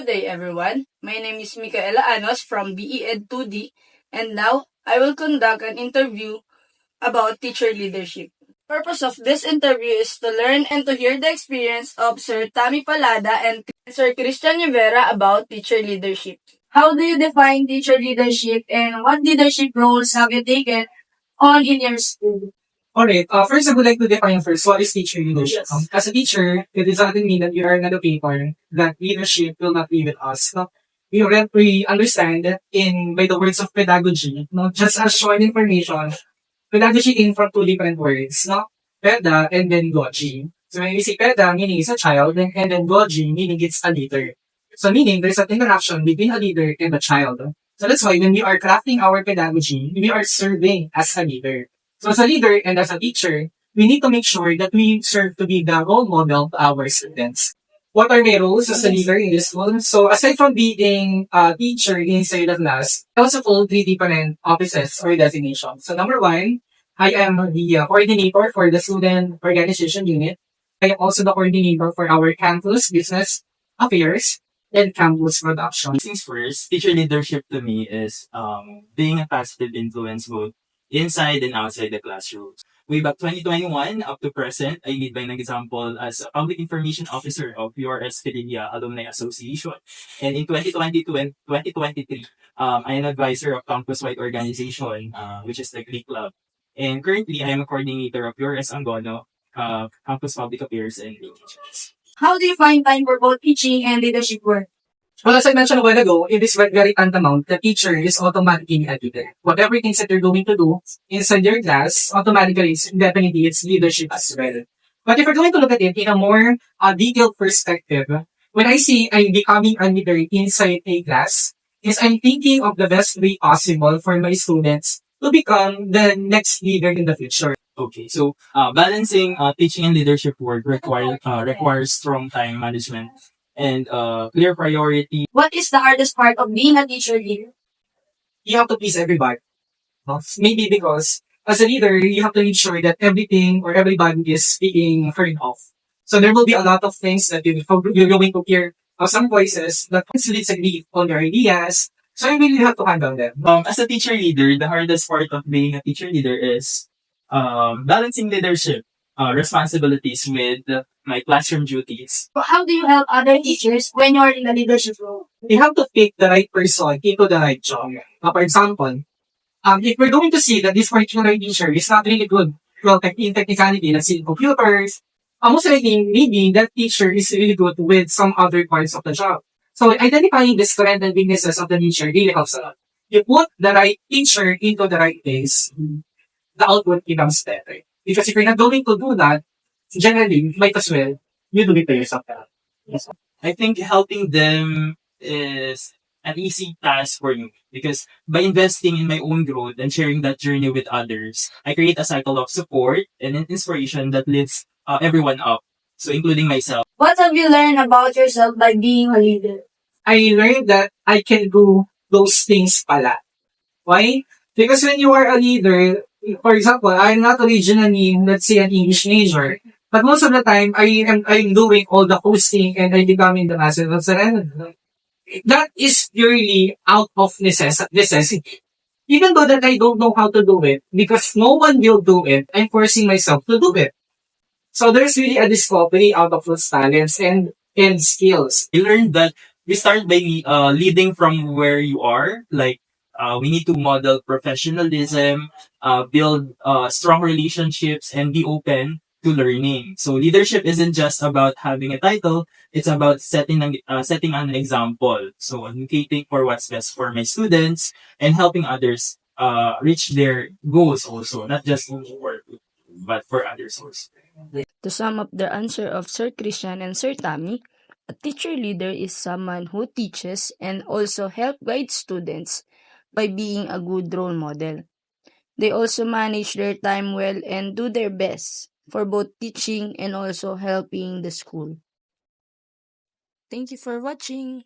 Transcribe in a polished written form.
Good day, everyone. My name is Micaela Anos from BE Ed2D, and now I will conduct an interview about teacher leadership. Purpose of this interview is to learn and to hear the experience of Sir Tammy Palada and Sir Christian Rivera about teacher leadership. How do you define teacher leadership and what leadership roles have you taken on in your school? Alright, first I would like to define first what is teacher leadership. As a teacher, it doesn't mean that you are not a paper, that leadership will not be with us. No? We understand that by the words of pedagogy, no, just as short information, pedagogy came from two different words, no? Peda and then goji. So when we say peda, meaning it's a child, and then goji, meaning it's a leader. So meaning there's an interaction between a leader and a child. So that's why when we are crafting our pedagogy, we are serving as a leader. So as a leader and as a teacher, we need to make sure that we serve to be the role model to our students. What are my roles as a leader in this school? So aside from being a teacher inside the class, I also hold three different offices or designations. So number one, I am the coordinator for the student organization unit. I am also the coordinator for our campus business affairs and campus production. Things first, teacher leadership to me is being a positive influence both inside and outside the classroom. Way back 2021 up to present, I lead by an example as a public information officer of URS Fidelia Alumni Association. And in 2022 and 2023, I am an advisor of campus-wide organization, which is the Greek Club. And currently, I am a coordinator of URS Angono, Campus Public Affairs and Teachers. How do you find time for both teaching and leadership work? Well, as I mentioned a while ago, it is very tantamount. The teacher is automatically a leader. Whatever things that you're going to do inside your class, automatically, definitely, it's leadership as well. But if we're going to look at it in a more detailed perspective, when I say I'm becoming a leader inside a class, is I'm thinking of the best way possible for my students to become the next leader in the future. Okay, so balancing teaching and leadership work requires strong time management and clear priority. What is the hardest part of being a teacher leader? You have to please everybody. No? Maybe because as a leader, you have to make sure that everything or everybody is being heard of. So there will be a lot of things that you're going to hear some voices that disagree on your ideas. So you really have to handle them. As a teacher leader, the hardest part of being a teacher leader is balancing leadership responsibilities with my classroom duties. How do you help other teachers when you're in a leadership role? You have to pick the right person into the right job. For example, if we're going to see that this particular teacher is not really good, well, in technicality, let's say computers, most likely, maybe that teacher is really good with some other parts of the job. So identifying the strengths and weaknesses of the teacher really helps a lot. You put the right teacher into the right place, the output becomes better. Because if you're not going to do that, generally, might as well, you do it by yourself. Yes. I think helping them is an easy task for me because by investing in my own growth and sharing that journey with others, I create a cycle of support and inspiration that lifts everyone up, so including myself. What have you learned about yourself by being a leader? I learned that I can do those things pala. Why? Because when you are a leader, for example, I'm not originally, let's say, an English major. But most of the time, I'm doing all the hosting and I'm becoming the master of the That is purely out of necessity. Even though that I don't know how to do it, because no one will do it, I'm forcing myself to do it. So there's really a discovery out of those talents and skills. I learned that we start by leading from where you are. Like, we need to model professionalism, build strong relationships, and be open to learning. So leadership isn't just about having a title; it's about setting an example. So advocating for what's best for my students and helping others reach their goals also, not just for but for others also. To sum up the answer of Sir Christian and Sir Tammy, a teacher leader is someone who teaches and also help guide students by being a good role model. They also manage their time well and do their best for both teaching and also helping the school. Thank you for watching.